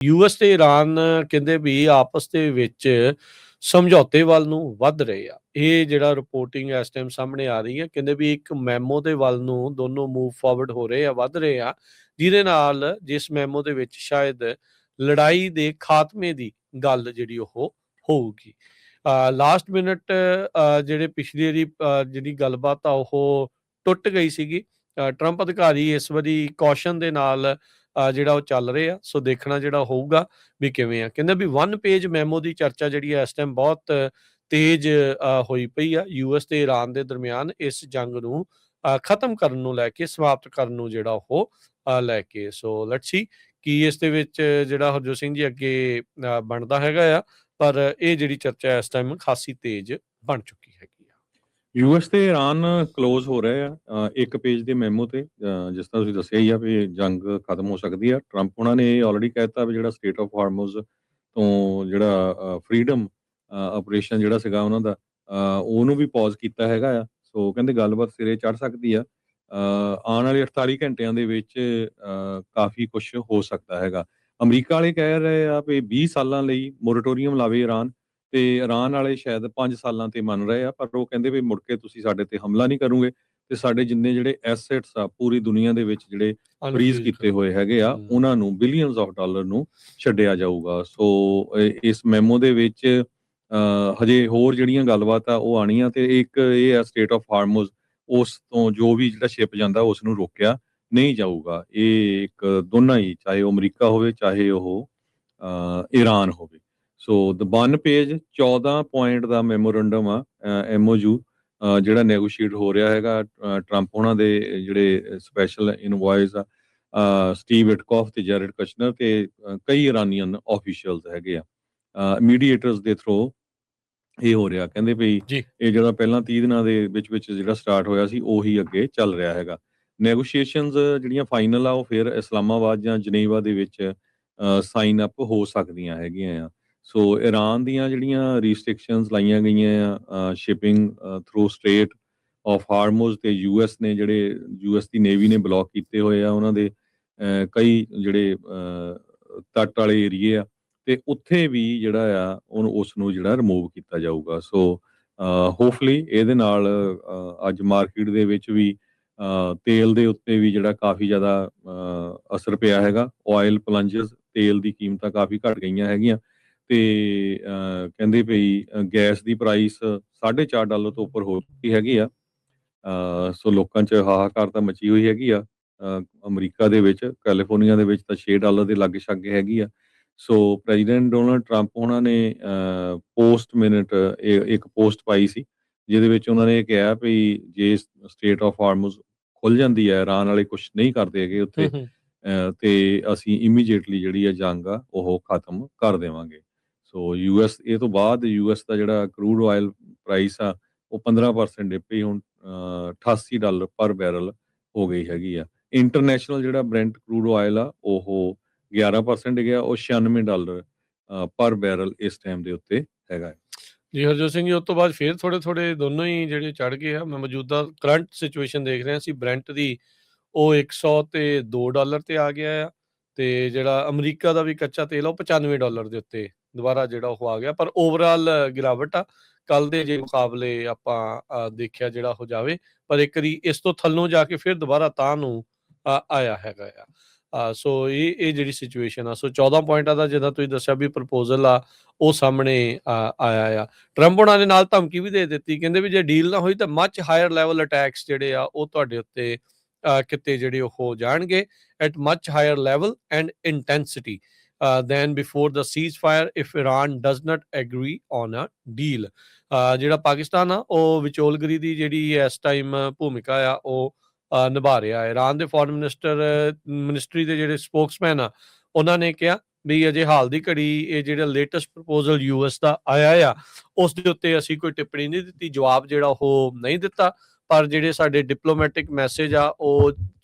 US ਤੇ Iran ਕਹਿੰਦੇ ਵੀ ਆਪਸ ਦੇ ਵਿੱਚ ਸਮਝੌਤੇ ਵੱਲ ਨੂੰ ਵੱਧ ਰਹੇ ਆ। ਇਹ ਜਿਹੜਾ ਰਿਪੋਰਟਿੰਗ ਇਸ ਟਾਈਮ ਸਾਹਮਣੇ ਆ ਰਹੀ ਹੈ, ਕਹਿੰਦੇ ਵੀ ਇੱਕ ਮੈਮੋ ਦੇ ਵੱਲ ਨੂੰ ਦੋਨੋਂ ਮੂਵ ਫਾਰਵਰਡ ਹੋ ਰਹੇ ਆ, ਵੱਧ ਰਹੇ ਆ, ਜਿਹਦੇ ਨਾਲ ਜਿਸ ਮੈਮੋ ਦੇ ਵਿੱਚ ਸ਼ਾਇਦ ਲੜਾਈ ਦੇ ਖਾਤਮੇ ਦੀ ਗੱਲ ਜਿਹੜੀ ਉਹ ਹੋਊਗੀ। ਲਾਸਟ ਮਿੰਟ ਜਿਹੜੇ ਪਿਛਲੀ ਵਾਰੀ ਜਿਹੜੀ ਗੱਲਬਾਤ ਆ ਉਹ ਟੁੱਟ ਗਈ ਸੀਗੀ। ਟਰੰਪ ਅਧਿਕਾਰੀ ਇਸ ਵਾਰੀ ਕੌਸ਼ਨ ਦੇ ਨਾਲ ਜਿਹੜਾ ਉਹ ਚੱਲ ਰਹੇ ਆ, ਸੋ ਦੇਖਣਾ ਜਿਹੜਾ ਹੋਊਗਾ ਵੀ ਕਿਵੇਂ ਆ। ਕਹਿੰਦੇ ਵੀ 1 ਪੇਜ ਮੈਮੋ ਦੀ ਚਰਚਾ ਜਿਹੜੀ ਆ ਇਸ ਟਾਈਮ ਬਹੁਤ ਤੇਜ਼ ਹੋਈ ਪਈ ਆ ਯੂਐਸ ਤੇ ਈਰਾਨ ਦੇ ਦਰਮਿਆਨ ਇਸ ਜੰਗ ਨੂੰ ਖਤਮ ਕਰਨ ਨੂੰ ਲੈ ਕੇ, ਸਮਾਪਤ ਕਰਨ ਨੂੰ ਜਿਹੜਾ ਉਹ ਲੈ ਕੇ। ਸੋ ਲੈਟਸ ਸੀ ਕੀ ਇਸ ਦੇ ਵਿੱਚ ਜਿਹੜਾ ਹਰਜੋਤ ਸਿੰਘ ਜੀ ਅੱਗੇ ਬਣਦਾ ਹੈਗਾ ਆ, ਪਰ ਇਹ ਜਿਹੜੀ ਚਰਚਾ ਇਸ ਟਾਈਮ ਖਾਸੀ ਤੇਜ਼ ਬਣ ਚੁੱਕੀ ਹੈਗੀ ਆ। ਯੂਐਸ ਤੇ ਈਰਾਨ ਕਲੋਜ਼ ਹੋ ਰਹੇ ਆ 1 ਪੇਜ ਦੇ ਮੈਮੋ ਤੇ। ਜਿਸ ਤਰ੍ਹਾਂ ਤੁਸੀਂ ਦੱਸਿਆ ਹੀ ਆ ਵੀ ਜੰਗ ਖਤਮ ਹੋ ਸਕਦੀ ਆ। ਟਰੰਪ ਉਹਨਾਂ ਨੇ ਆਲਰੇਡੀ ਕਹਿ ਦਿੱਤਾ ਵੀ ਜਿਹੜਾ ਸਟੇਟ ਆਫ ਹਾਰਮੋਜ਼ ਤੋਂ ਜਿਹੜਾ ਫਰੀਡਮ ਆਪਰੇਸ਼ਨ ਜਿਹੜਾ ਸੀਗਾ ਉਹਨਾਂ ਦਾ, ਉਹਨੂੰ ਵੀ ਪੌਜ਼ ਕੀਤਾ ਹੈਗਾ ਆ। ਸੋ ਕਹਿੰਦੇ ਗੱਲਬਾਤ ਸਿਰੇ ਚੜ੍ਹ ਸਕਦੀ ਆ। ਆਉਣ ਵਾਲੇ 48 ਘੰਟਿਆਂ ਦੇ ਵਿੱਚ ਕਾਫੀ ਕੁਛ ਹੋ ਸਕਦਾ ਹੈਗਾ। ਅਮਰੀਕਾ ਵਾਲੇ ਕਹਿ ਰਹੇ ਆ ਵੀ 20 ਸਾਲਾਂ ਲਈ ਮੋਰੇਟੋਰੀਅਮ ਲਾਵੇ ਈਰਾਨ, ਤੇ ਈਰਾਨ ਵਾਲੇ ਸ਼ਾਇਦ 5 ਸਾਲਾਂ ਤੇ ਮੰਨ ਰਹੇ ਆ, ਪਰ ਉਹ ਕਹਿੰਦੇ ਵੀ ਮੁੜ ਕੇ ਤੁਸੀਂ ਸਾਡੇ ਤੇ ਹਮਲਾ ਨਹੀਂ ਕਰੋਗੇ ਤੇ ਸਾਡੇ ਜਿੰਨੇ ਜਿਹੜੇ ਐਸੈਟਸ ਆ ਪੂਰੀ ਦੁਨੀਆ ਦੇ ਵਿੱਚ ਜਿਹੜੇ ਫਰੀਜ਼ ਕੀਤੇ ਹੋਏ ਹੈਗੇ ਆ, ਉਹਨਾਂ ਨੂੰ ਬਿਲੀਅਨਸ ਆਫ ਡਾਲਰ ਨੂੰ ਛੱਡਿਆ ਜਾਊਗਾ। ਸੋ ਇਸ ਮੈਮੋ ਦੇ ਵਿੱਚ ਹਜੇ ਹੋਰ ਜਿਹੜੀਆਂ ਗੱਲਬਾਤ ਆ ਉਹ ਆਣੀਆਂ, ਤੇ ਇੱਕ ਇਹ ਆ ਸਟੇਟ ਆਫ ਹਾਰਮੋਜ਼, ਉਸ ਤੋਂ ਜੋ ਵੀ ਜਿਹੜਾ ਸ਼ਿਪ ਜਾਂਦਾ ਉਸ ਨੂੰ ਰੋਕਿਆ ਨਹੀਂ ਜਾਊਗਾ। ਇਹ ਇੱਕ ਦੋਨਾਂ ਹੀ, ਚਾਹੇ ਉਹ ਅਮਰੀਕਾ ਹੋਵੇ ਚਾਹੇ ਉਹ ਈਰਾਨ ਹੋਵੇ। ਸੋ ਦ 1 ਪੇਜ 14 ਪੁਆਇੰਟ ਦਾ ਮੈਮੋਰੰਡਮ ਆ, MOU, ਜਿਹੜਾ ਨੈਗੋਸ਼ੀਏਟ ਹੋ ਰਿਹਾ ਹੈਗਾ। ਟਰੰਪ ਉਹਨਾਂ ਦੇ ਜਿਹੜੇ ਸਪੈਸ਼ਲ ਇਨਵੋਇਸ ਆ ਸਟੀਵ ਵਿਟਕੋਫ ਤੇ ਜੈਰਡ ਕਸ਼ਨਰ ਤੇ ਕਈ ਇਰਾਨੀਅਨ ਆਫੀਸ਼ੀਅਲਸ ਹੈਗੇ ਆ, ਮੀਡੀਏਟਰਸ ਦੇ ਥਰੂ ਇਹ ਹੋ ਰਿਹਾ। ਕਹਿੰਦੇ ਵੀ ਇਹ ਜਿਹੜਾ ਪਹਿਲਾਂ 30 ਦਿਨਾਂ ਦੇ ਵਿੱਚ ਜਿਹੜਾ ਸਟਾਰਟ ਹੋਇਆ ਸੀ ਉਹੀ ਅੱਗੇ ਚੱਲ ਰਿਹਾ ਹੈਗਾ। ਨੈਗੋਸ਼ੀਏਸ਼ਨਸ ਜਿਹੜੀਆਂ ਫਾਈਨਲ ਆ ਉਹ ਫਿਰ ਇਸਲਾਮਾਬਾਦ ਜਾਂ ਜਨੇਵਾ ਦੇ ਵਿੱਚ ਸਾਈਨ ਅਪ ਹੋ ਸਕਦੀਆਂ ਹੈਗੀਆਂ ਆ। ਸੋ ਈਰਾਨ ਦੀਆਂ ਜਿਹੜੀਆਂ ਰਿਸਟ੍ਰਿਕਸ਼ਨਸ ਲਾਈਆਂ ਗਈਆਂ ਆ ਸ਼ਿਪਿੰਗ ਥਰੂ ਸਟ੍ਰੇਟ ਆਫ ਹਾਰਮੋਜ਼, ਤੇ ਯੂਐਸ ਨੇ ਜਿਹੜੇ ਯੂਐਸ ਦੀ ਨੇਵੀ ਨੇ ਬਲੌਕ ਕੀਤੇ ਹੋਏ ਆ ਉਹਨਾਂ ਦੇ ਕਈ ਜਿਹੜੇ ਤੱਟ ਵਾਲੇ ਏਰੀਏ ਆ, ਤੇ ਉੱਥੇ ਵੀ ਜਿਹੜਾ ਆ ਉਸ ਨੂੰ ਜਿਹੜਾ ਰਿਮੂਵ ਕੀਤਾ ਜਾਊਗਾ। ਸੋ ਹੋਪਫੁਲੀ ਇਹਦੇ ਨਾਲ ਅੱਜ ਮਾਰਕੀਟ ਦੇ ਵਿੱਚ ਵੀ ਤੇਲ ਦੇ ਉੱਤੇ ਵੀ ਜਿਹੜਾ ਕਾਫੀ ਜ਼ਿਆਦਾ ਅਸਰ ਪਿਆ ਹੈਗਾ। ਆਇਲ ਪਲੰਜਸ, ਤੇਲ ਦੀ ਕੀਮਤਾਂ ਕਾਫੀ ਘਟ ਗਈਆਂ ਹੈਗੀਆਂ, ਤੇ ਕਹਿੰਦੇ ਪਈ ਗੈਸ ਦੀ ਪ੍ਰਾਈਸ $4.5 ਤੋਂ ਉੱਪਰ ਹੋ ਚੁੱਕੀ ਹੈਗੀ ਆ। ਸੋ ਲੋਕਾਂ 'ਚ ਹਾਹਾਕਾਰ ਤਾਂ ਮਚੀ ਹੋਈ ਹੈਗੀ ਆ। ਅਮਰੀਕਾ ਦੇ ਵਿੱਚ, ਕੈਲੀਫੋਰਨੀਆ ਦੇ ਵਿੱਚ ਤਾਂ $6 ਦੇ ਲਾਗੇ ਛਾਗੇ ਹੈਗੀ ਆ। ਸੋ ਪ੍ਰੈਜ਼ੀਡੈਂਟ ਡੋਨਲਡ ਟਰੰਪ ਉਹਨਾਂ ਨੇ ਪੋਸਟ ਮਿੰਟ ਇੱਕ ਪੋਸਟ ਪਾਈ ਸੀ, ਜਿਹਦੇ ਵਿੱਚ ਉਹਨਾਂ ਨੇ ਕਿਹਾ ਵੀ ਜੇ ਸਟੇਟ ਆਫ ਹਾਰਮੋਜ਼ ਖੁੱਲ ਜਾਂਦੀ ਹੈ, ਈਰਾਨ ਵਾਲੇ ਕੁਛ ਨਹੀਂ ਕਰਦੇ ਹੈਗੇ ਉੱਥੇ, ਤੇ ਅਸੀਂ ਇਮੀਡੀਏਟਲੀ ਜਿਹੜੀ ਆ ਜੰਗ ਆ ਉਹ ਖਤਮ ਕਰ ਦੇਵਾਂਗੇ। ਸੋ ਯੂਐਸ ਇਹ ਤੋਂ ਬਾਅਦ ਯੂਐਸ ਦਾ ਜਿਹੜਾ ਕਰੂਡ ਆਇਲ ਪ੍ਰਾਈਸ ਆ ਉਹ 15% ਡਿੱਪ ਪਈ, ਹੁਣ $88 ਪਰ ਬੈਰਲ ਹੋ ਗਈ ਹੈਗੀ ਆ। ਇੰਟਰਨੈਸ਼ਨਲ ਜਿਹੜਾ ਬ੍ਰੈਂਟ ਕਰੂਡ ਆਇਲ ਆ ਉਹ 11% ਗਿਆ, ਉਹ $96 ਪਰ ਬੈਰਲ ਇਸ ਟਾਈਮ ਦੇ ਉੱਤੇ ਹੈਗਾ। ਜੀ ਹਰਜੋਤ ਸਿੰਘ ਜੀ, ਉਸ ਤੋਂ ਬਾਅਦ ਫਿਰ ਥੋੜੇ ਦੋਨੋਂ ਹੀ ਜਿਹੜੇ ਚੜ ਗਏ ਆ। ਮੈਂ ਮੌਜੂਦਾ ਕਰੰਟ ਸਿਚੁਏਸ਼ਨ ਦੇਖ ਰਿਹਾ ਸੀ, ਬ੍ਰੈਂਟ ਦੀ ਉਹ $102 ਤੇ ਆ ਗਿਆ ਆ, ਤੇ ਜਿਹੜਾ ਅਮਰੀਕਾ ਦਾ ਵੀ ਕੱਚਾ ਤੇਲ ਆ ਉਹ $95 ਦੇ ਉੱਤੇ ਦੁਬਾਰਾ ਜਿਹੜਾ ਉਹ ਆ ਗਿਆ। ਪਰ ਓਵਰਆਲ ਗਿਰਾਵਟ ਆ ਕੱਲ ਦੇ ਜੇ ਮੁਕਾਬਲੇ ਆਪਾਂ ਦੇਖਿਆ ਜਿਹੜਾ ਹੋ ਜਾਵੇ, ਪਰ ਇੱਕ ਵਾਰੀ ਇਸ ਤੋਂ ਥੱਲੋਂ ਜਾ ਕੇ ਫਿਰ ਦੁਬਾਰਾ ਤਾਂ ਨੂੰ ਆਇਆ ਹੈਗਾ ਆ। ਸੋ ਇਹ ਜਿਹੜੀ ਸਿਚੁਏਸ਼ਨ ਆ, ਸੋ 14 ਪੁਆਇੰਟਾਂ ਦਾ ਜਿੱਦਾਂ ਤੁਸੀਂ ਦੱਸਿਆ ਵੀ ਪ੍ਰਪੋਜ਼ਲ ਆ ਉਹ ਸਾਹਮਣੇ ਆਇਆ ਆ। ਟਰੰਪ ਉਹਨਾਂ ਨੇ ਨਾਲ ਧਮਕੀ ਵੀ ਦੇ ਦਿੱਤੀ, ਕਹਿੰਦੇ ਵੀ ਜੇ ਡੀਲ ਨਾ ਹੋਈ ਤਾਂ ਮੱਚ ਹਾਇਰ ਲੈਵਲ ਅਟੈਕਸ ਜਿਹੜੇ ਆ ਉਹ ਤੁਹਾਡੇ ਉੱਤੇ ਕਿਤੇ ਜਿਹੜੇ ਉਹ ਹੋ ਜਾਣਗੇ, at much higher level and intensity than before the ceasefire if Iran does not agree on a deal। ਜਿਹੜਾ ਪਾਕਿਸਤਾਨ ਆ ਉਹ ਵਿਚੋਲਗਰੀ ਦੀ ਜਿਹੜੀ ਇਸ ਟਾਈਮ ਭੂਮਿਕਾ ਆ ਉਹ ਨਿਭਾ ਰਿਹਾ ਹੈ। ਇਰਾਨ ਦੇ ਫੋਰਨ ਮਿਨਿਸਟਰੀ ਦੇ ਜਿਹੜੇ ਸਪੋਕਸਮੈਨ ਆ ਉਹਨਾਂ ਨੇ ਕਿਹਾ ਵੀ ਅਜੇ ਹਾਲ ਦੀ ਘੜੀ ਇਹ ਜਿਹੜਾ ਲੇਟੈਸਟ ਪ੍ਰਪੋਜ਼ਲ ਯੂਐਸ ਦਾ ਆਇਆ ਆ ਉਸ ਦੇ ਉੱਤੇ ਅਸੀਂ ਕੋਈ ਟਿੱਪਣੀ ਨਹੀਂ ਦਿੱਤੀ, ਜਵਾਬ ਜਿਹੜਾ ਉਹ ਨਹੀਂ ਦਿੱਤਾ, ਪਰ ਜਿਹੜੇ ਸਾਡੇ ਡਿਪਲੋਮੈਟਿਕ ਮੈਸੇਜ ਆ ਉਹ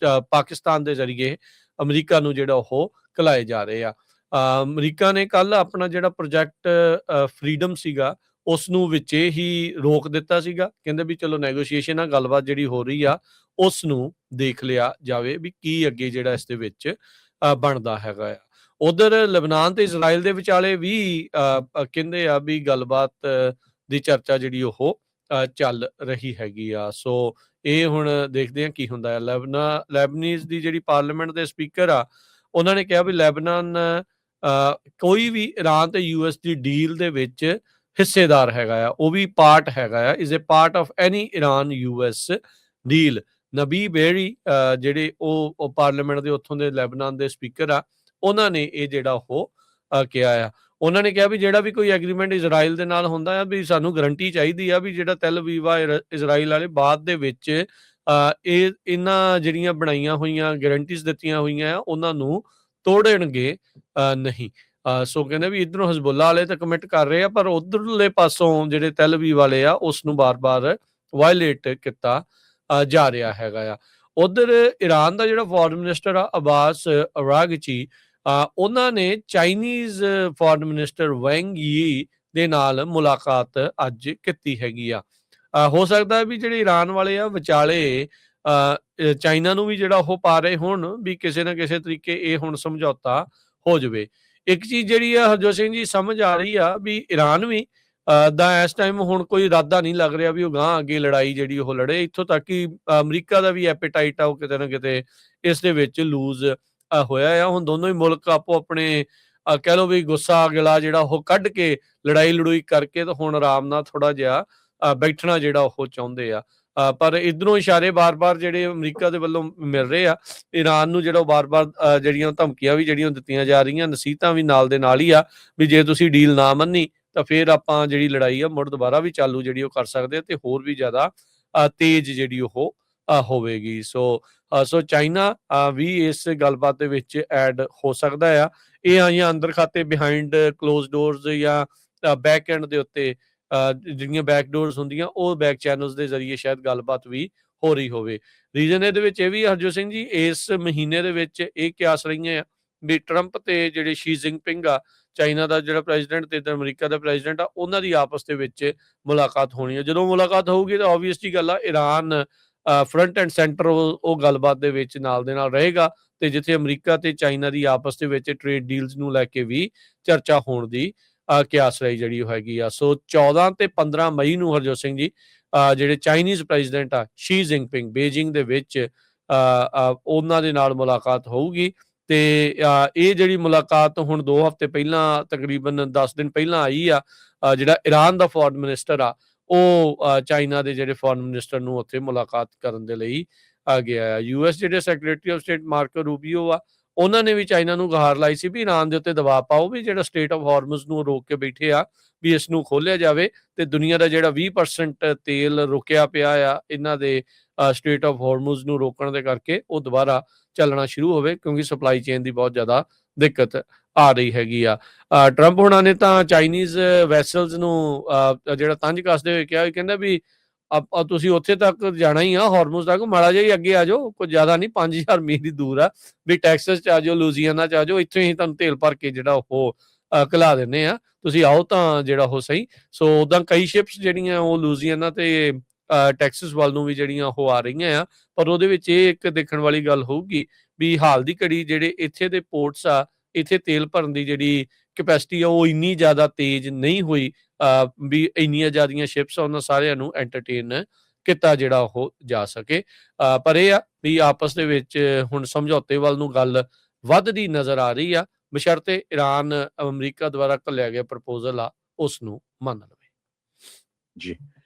ਪਾਕਿਸਤਾਨ ਦੇ ਜ਼ਰੀਏ ਅਮਰੀਕਾ ਨੂੰ ਜਿਹੜਾ ਉਹ ਘਲਾਏ ਜਾ ਰਹੇ ਆ। ਅਮਰੀਕਾ ਨੇ ਕੱਲ ਆਪਣਾ ਜਿਹੜਾ ਪ੍ਰੋਜੈਕਟ ਫਰੀਡਮ ਸੀਗਾ ਉਸ ਨੂੰ ਵਿੱਚੇ ਹੀ ਰੋਕ ਦਿੱਤਾ ਸੀਗਾ। ਕਹਿੰਦੇ ਵੀ ਚਲੋ ਨੈਗੋਸ਼ੀਏਸ਼ਨ ਆ, ਗੱਲਬਾਤ ਜਿਹੜੀ ਹੋ ਰਹੀ ਆ ਉਸ ਨੂੰ ਦੇਖ ਲਿਆ ਜਾਵੇ ਵੀ ਕੀ ਅੱਗੇ ਜਿਹੜਾ ਇਸ ਦੇ ਵਿੱਚ ਬਣਦਾ ਹੈਗਾ ਆ। ਉਧਰ ਲਬਨਾਨ ਤੇ ਇਜ਼ਰਾਈਲ ਦੇ ਵਿਚਾਲੇ ਵੀ ਕਹਿੰਦੇ ਆ ਵੀ ਗੱਲਬਾਤ ਦੀ ਚਰਚਾ ਜਿਹੜੀ ਉਹ ਚੱਲ ਰਹੀ ਹੈਗੀ ਆ। ਸੋ ਇਹ ਹੁਣ ਦੇਖਦੇ ਹਾਂ ਕੀ ਹੁੰਦਾ ਹੈ। ਲੈਬਨੀਜ਼ ਦੀ ਜਿਹੜੀ ਪਾਰਲੀਮੈਂਟ ਦੇ ਸਪੀਕਰ ਆ, ਉਹਨਾਂ ਨੇ ਕਿਹਾ ਵੀ ਲੈਬਨਾਨ ਕੋਈ ਵੀ ਇਰਾਨ ਤੇ ਯੂਐਸ ਦੀ ਡੀਲ ਦੇ ਵਿੱਚ ਹਿੱਸੇਦਾਰ ਹੈਗਾ ਆ, ਉਹ ਵੀ ਪਾਰਟ ਹੈਗਾ ਆ, is a part of any Iran US deal. Nabih Berri ਜਿਹੜੇ ਉਹ ਪਾਰਲੀਮੈਂਟ ਦੇ ਉੱਥੋਂ ਦੇ ਲੈਬਨਾਨ ਦੇ ਸਪੀਕਰ ਆ, ਉਹਨਾਂ ਨੇ ਇਹ ਜਿਹੜਾ ਉਹ ਕਿਹਾ ਆ। ਉਹਨਾਂ ਨੇ ਕਿਹਾ ਵੀ ਜਿਹੜਾ ਵੀ ਕੋਈ ਐਗਰੀਮੈਂਟ ਇਜ਼ਰਾਈਲ ਦੇ ਨਾਲ ਹੁੰਦਾ ਆ, ਵੀ ਸਾਨੂੰ ਗਰੰਟੀ ਚਾਹੀਦੀ ਆ ਵੀ ਜਿਹੜਾ ਤੈਲ ਅਵੀਵ ਆ ਇਜ਼ਰਾਈਲ ਵਾਲੇ ਬਾਅਦ ਦੇ ਵਿੱਚ ਇਹਨਾਂ ਜਿਹੜੀਆਂ ਬਣਾਈਆਂ ਹੋਈਆਂ ਗਰੰਟੀਜ਼ ਦਿੱਤੀਆਂ ਹੋਈਆਂ ਆ, ਉਹਨਾਂ ਨੂੰ ਤੋੜਨਗੇ ਨਹੀਂ। ਸੋ ਕਹਿੰਦੇ ਵੀ ਇੱਧਰੋਂ ਹਿਜ਼ਬੁੱਲਾ ਵਾਲੇ ਤਾਂ ਕਮਿਟ ਕਰ ਰਹੇ ਆ, ਪਰ ਉਧਰਲੇ ਪਾਸੋਂ ਜਿਹੜੇ ਤੈਲ ਅਵੀਵ ਵਾਲੇ ਆ ਉਸ ਨੂੰ ਬਾਰ-ਬਾਰ ਵਾਇਲੇਟ ਕੀਤਾ ਜਾ ਰਿਹਾ ਹੈਗਾ ਆ। ਉਧਰ ਇਰਾਨ ਦਾ ਜਿਹੜਾ ਫੋਰਨ ਮਿਨਿਸਟਰ ਆ ਅਬਾਸ ਅਰਾਗਚੀ, ਉਹਨਾਂ ਨੇ ਚਾਈਨੀਜ਼ ਫੋਰਨ ਮਿਨਿਸਟਰ ਵੈਂਗ ਯੀ ਦੇ ਨਾਲ ਮੁਲਾਕਾਤ ਅੱਜ ਕੀਤੀ ਹੈਗੀ ਆ। ਹੋ ਸਕਦਾ ਵੀ ਜਿਹੜੇ ਇਰਾਨ ਵਾਲੇ ਆ ਵਿਚਾਲੇ ਚਾਈਨਾ ਨੂੰ ਵੀ ਜਿਹੜਾ ਉਹ ਪਾ ਰਹੇ ਹੋਣ ਵੀ ਕਿਸੇ ਨਾ ਕਿਸੇ ਤਰੀਕੇ ਇਹ ਹੁਣ ਸਮਝੌਤਾ ਹੋ ਜਾਵੇ। ਇੱਕ ਚੀਜ਼ ਜਿਹੜੀ ਆ ਹਰਜੋਤ ਸਿੰਘ ਜੀ ਸਮਝ ਆ ਰਹੀ ਆ ਵੀ ਇਰਾਨ ਵੀ ਦਾ ਇਸ ਟਾਈਮ ਹੁਣ ਕੋਈ ਇਰਾਦਾ ਨਹੀਂ ਲੱਗ ਰਿਹਾ ਵੀ ਉਹ ਗਾਂਹ ਅੱਗੇ ਲੜਾਈ ਜਿਹੜੀ ਉਹ ਲੜੇ। ਇੱਥੋਂ ਤੱਕ ਕਿ ਅਮਰੀਕਾ ਦਾ ਵੀ ਐਪੇਟਾਈਟ ਆ ਉਹ ਕਿਤੇ ਨਾ ਕਿਤੇ ਇਸ ਦੇ ਵਿੱਚ ਲੂਜ਼ ਹੋਇਆ ਆ। ਹੁਣ ਦੋਨੋਂ ਹੀ ਮੁਲਕ ਆਪੋ ਆਪਣੇ ਕਹਿ ਲਓ ਵੀ ਗੁੱਸਾ ਗਿਲਾ ਜਿਹੜਾ ਉਹ ਕੱਢ ਕੇ ਲੜਾਈ ਲੜੂਈ ਕਰਕੇ ਤੇ ਹੁਣ ਆਰਾਮ ਨਾਲ ਥੋੜਾ ਜਿਹਾ ਬੈਠਣਾ ਜਿਹੜਾ ਉਹ ਚਾਹੁੰਦੇ ਆ। ਪਰ ਇਧਰੋਂ ਇਸ਼ਾਰੇ ਬਾਰ-ਬਾਰ ਜਿਹੜੇ ਅਮਰੀਕਾ ਦੇ ਵੱਲੋਂ ਮਿਲ ਰਹੇ ਆ ਇਰਾਨ ਨੂੰ, ਜਿਹੜਾ ਬਾਰ-ਬਾਰ ਜਿਹੜੀਆਂ ਧਮਕੀਆਂ ਵੀ ਜਿਹੜੀਆਂ ਦਿੱਤੀਆਂ ਜਾ ਰਹੀਆਂ, ਨਸੀਹਤਾਂ ਵੀ ਨਾਲ ਦੇ ਨਾਲ ਹੀ ਆ ਵੀ ਜੇ ਤੁਸੀਂ ਡੀਲ ਨਾ ਮੰਨੀ ਤਾਂ ਫਿਰ ਆਪਾਂ ਜਿਹੜੀ ਲੜਾਈ ਆ ਮੁੜ ਦੁਬਾਰਾ ਵੀ ਚਾਲੂ ਜਿਹੜੀ ਉਹ ਕਰ ਸਕਦੇ ਆ ਤੇ ਹੋਰ ਵੀ ਜ਼ਿਆਦਾ ਤੇਜ਼ ਜਿਹੜੀ ਉਹ ਹੋਵੇਗੀ। ਸੋ ਚਾਈਨਾ ਵੀ ਇਸ ਗੱਲਬਾਤ ਦੇ ਵਿੱਚ ਐਡ ਹੋ ਸਕਦਾ ਆ। ਇਹ ਆਈਆਂ ਅੰਦਰ ਖਾਤੇ ਬਿਹਾਈਂਡ ਕਲੋਜ਼ ਡੋਰਸ ਜਾਂ ਬੈਕ ਐਂਡ ਦੇ ਉੱਤੇ ਜਿਹੜੀਆਂ ਬੈਕ ਡੋਰਸ ਹੁੰਦੀਆਂ ਉਹ ਬੈਕ ਚੈਨਲਸ ਦੇ ਜ਼ਰੀਏ ਸ਼ਾਇਦ ਗੱਲਬਾਤ ਵੀ ਹੋ ਰਹੀ ਹੋਵੇ। ਰੀਜ਼ਨ ਇਹਦੇ ਵਿੱਚ ਇਹ ਵੀ ਹਰਜੋਤ ਸਿੰਘ ਜੀ, ਇਸ ਮਹੀਨੇ ਦੇ ਵਿੱਚ ਇਹ ਕਿਆਸ ਰਹੀਆਂ ਆ ਵੀ ਟਰੰਪ ਤੇ ਜਿਹੜੇ ਸ਼ੀ ਜਿਨਪਿੰਗ ਆ, ਚਾਈਨਾ ਦਾ ਜਿਹੜਾ ਪ੍ਰੈਜ਼ੀਡੈਂਟ ਤੇ ਅਮਰੀਕਾ ਦਾ ਪ੍ਰੈਜ਼ੀਡੈਂਟ ਆ, ਉਹਨਾਂ ਦੀ ਆਪਸ ਦੇ ਵਿੱਚ ਮੁਲਾਕਾਤ ਹੋਣੀ ਹੈ। ਜਦੋਂ ਮੁਲਾਕਾਤ ਹੋਊਗੀ ਤਾਂ ਆਬਵੀਅਸ ਜੀ ਗੱਲ ਆ ਇਰਾਨ ਫਰੰਟ ਐਂਡ ਸੈਂਟਰ ਉਹ ਗੱਲਬਾਤ ਦੇ ਵਿੱਚ ਨਾਲ ਦੇ ਨਾਲ ਰਹੇਗਾ ਤੇ ਜਿੱਥੇ ਅਮਰੀਕਾ ਤੇ ਚਾਈਨਾ ਦੀ ਆਪਸ ਦੇ ਵਿੱਚ ਟ੍ਰੇਡ ਡੀਲਸ ਨੂੰ ਲੈ ਕੇ ਵੀ ਚਰਚਾ ਹੋਣ ਦੀ ਕਿਆਸ ਰਹੀ ਜਿਹੜੀ ਉਹ ਹੈਗੀ ਆ। ਸੋ 14 ਤੇ 15 ਮਈ ਨੂੰ ਹਰਜੋਤ ਸਿੰਘ ਜੀ ਜਿਹੜੇ ਚਾਈਨੀਜ਼ ਪ੍ਰੈਜ਼ੀਡੈਂਟ ਆ ਸ਼ੀ ਜਿਨਪਿੰਗ ਬੀਜਿੰਗ ਦੇ ਵਿੱਚ ਉਹਨਾਂ ਦੇ ਨਾਲ ਮੁਲਾਕਾਤ ਹੋਊਗੀ ਤੇ ਇਹ ਜਿਹੜੀ ਮੁਲਾਕਾਤ ਹੁਣ 2 ਹਫ਼ਤੇ ਪਹਿਲਾਂ ਤਕਰੀਬਨ 10 ਦਿਨ ਪਹਿਲਾਂ ਆਈ ਆ। ਜਿਹੜਾ ਇਰਾਨ ਦਾ ਫੋਰਨ ਮਿਨਿਸਟਰ ਆ ਉਹ ਚਾਈਨਾ ਦੇ ਜਿਹੜੇ ਫੋਰਨ ਮਿਨਿਸਟਰ ਨੂੰ ਉੱਥੇ ਮੁਲਾਕਾਤ ਕਰਨ ਦੇ ਲਈ ਆ ਗਿਆ ਆ। ਯੂਐਸ ਜਿਹੜੇ ਸੈਕਟਰੀ ਆਫ ਸਟੇਟ ਮਾਰਕੋ ਰੂਬੀਓ ਆ, ਉਹਨਾਂ ਨੇ ਵੀ ਚਾਈਨਾ ਨੂੰ ਗੁਹਾਰ ਲਾਈ ਸੀ ਵੀ ਇਰਾਨ ਦੇ ਉੱਤੇ ਦਬਾਅ ਪਾਓ ਵੀ ਜਿਹੜਾ ਸਟ੍ਰੇਟ ਆਫ ਹਾਰਮਜ਼ ਨੂੰ ਰੋਕ ਕੇ ਬੈਠੇ ਆ ਵੀ ਇਸ ਨੂੰ ਖੋਲਿਆ ਜਾਵੇ ਤੇ ਦੁਨੀਆ ਦਾ ਜਿਹੜਾ 20% ਤੇਲ ਰੁਕਿਆ ਪਿਆ ਆ ਇਹਨਾਂ ਦੇ ਸਟ੍ਰੇਟ ਆਫ ਹਾਰਮਜ਼ ਨੂੰ ਰੋਕਣ ਦੇ ਕਰਕੇ ਉਹ ਦੁਬਾਰਾ ਚੱਲਣਾ ਸ਼ੁਰੂ ਹੋਵੇ, ਕਿਉਂਕਿ ਸਪਲਾਈ ਚੇਨ ਦੀ ਬਹੁਤ ਜ਼ਿਆਦਾ ਦਿੱਕਤ ਆ ਰਹੀ ਹੈਗੀ ਆ। ਟਰੰਪ ਹੁਣਾਂ ਨੇ ਤਾਂ ਚਾਈਨੀਜ਼ ਵੈਸਲਸ ਨੂੰ ਜਿਹੜਾ ਤੰਜ ਕੱਸਦੇ ਹੋਏ ਕਿਹਾ, ਕਹਿੰਦਾ ਵੀ ਤੁਸੀਂ ਉੱਥੇ ਤੱਕ ਜਾਣਾ ਹੀ ਆ ਹਾਰਮੂਜ਼ ਤੱਕ, ਮਾੜਾ ਜਿਹਾ ਹੀ ਅੱਗੇ ਆ ਜਾਓ, ਕੁਝ ਜ਼ਿਆਦਾ ਨਹੀਂ 5000 ਮੀਲ ਦੀ ਦੂਰ ਆ ਵੀ ਟੈਕਸਸ ਚ ਆ ਜਾਓ, ਲੂਜ਼ੀਆਨਾ ਚ ਆ ਜਾਓ, ਇੱਥੇ ਹੀ ਤੁਹਾਨੂੰ ਤੇਲ ਭਰ ਕੇ ਜਿਹੜਾ ਉਹ ਘਲਾ ਦਿੰਦੇ ਆ, ਤੁਸੀਂ ਆਓ ਤਾਂ ਜਿਹੜਾ ਉਹ ਸਹੀ। ਸੋ ਉਦਾਂ ਕਈ ਸ਼ਿਪਸ ਜਿਹੜੀਆਂ ਉਹ ਲੂਜ਼ੀਆਨਾ ਤੇ ਟੈਕਸਸ ਵੱਲ ਨੂੰ ਵੀ ਜਿਹੜੀਆਂ ਉਹ ਆ ਰਹੀਆਂ ਆ, ਪਰ ਉਹਦੇ ਵਿੱਚ ਇਹ ਇੱਕ ਦੇਖਣ ਵਾਲੀ ਗੱਲ ਹੋਊਗੀ ਵੀ ਹਾਲ ਦੀ ਘੜੀ ਜਿਹੜੇ ਇੱਥੇ ਦੇ ਪੋਰਟਸ ਆ, ਇੱਥੇ ਤੇਲ ਭਰਨ ਦੀ ਜਿਹੜੀ ਕੈਪੈਸਿਟੀ ਆ ਉਹ ਇੰਨੀ ਜ਼ਿਆਦਾ ਤੇਜ਼ ਨਹੀਂ ਹੋਈ ਵੀ ਇੰਨੀਆਂ ਜ਼ਿਆਦੀਆਂ ਸ਼ਿਪਸ ਉਹਨਾਂ ਸਾਰਿਆਂ ਨੂੰ ਐਂਟਰਟੇਨ ਕੀਤਾ ਜਿਹੜਾ ਉਹ ਜਾ ਸਕੇ। ਪਰ ਇਹ ਆ ਵੀ ਆਪਸ ਦੇ ਵਿੱਚ ਹੁਣ ਸਮਝੌਤੇ ਵੱਲ ਨੂੰ ਗੱਲ ਵੱਧਦੀ ਨਜ਼ਰ ਆ ਰਹੀ ਆ, ਬਸ਼ਰਤੇ ਇਰਾਨ ਅਮਰੀਕਾ ਦੁਆਰਾ ਘੱਲਿਆ ਗਿਆ ਪ੍ਰਪੋਜ਼ਲ ਆ ਉਸ ਨੂੰ ਮੰਨ ਲਵੇ। ਜੀ।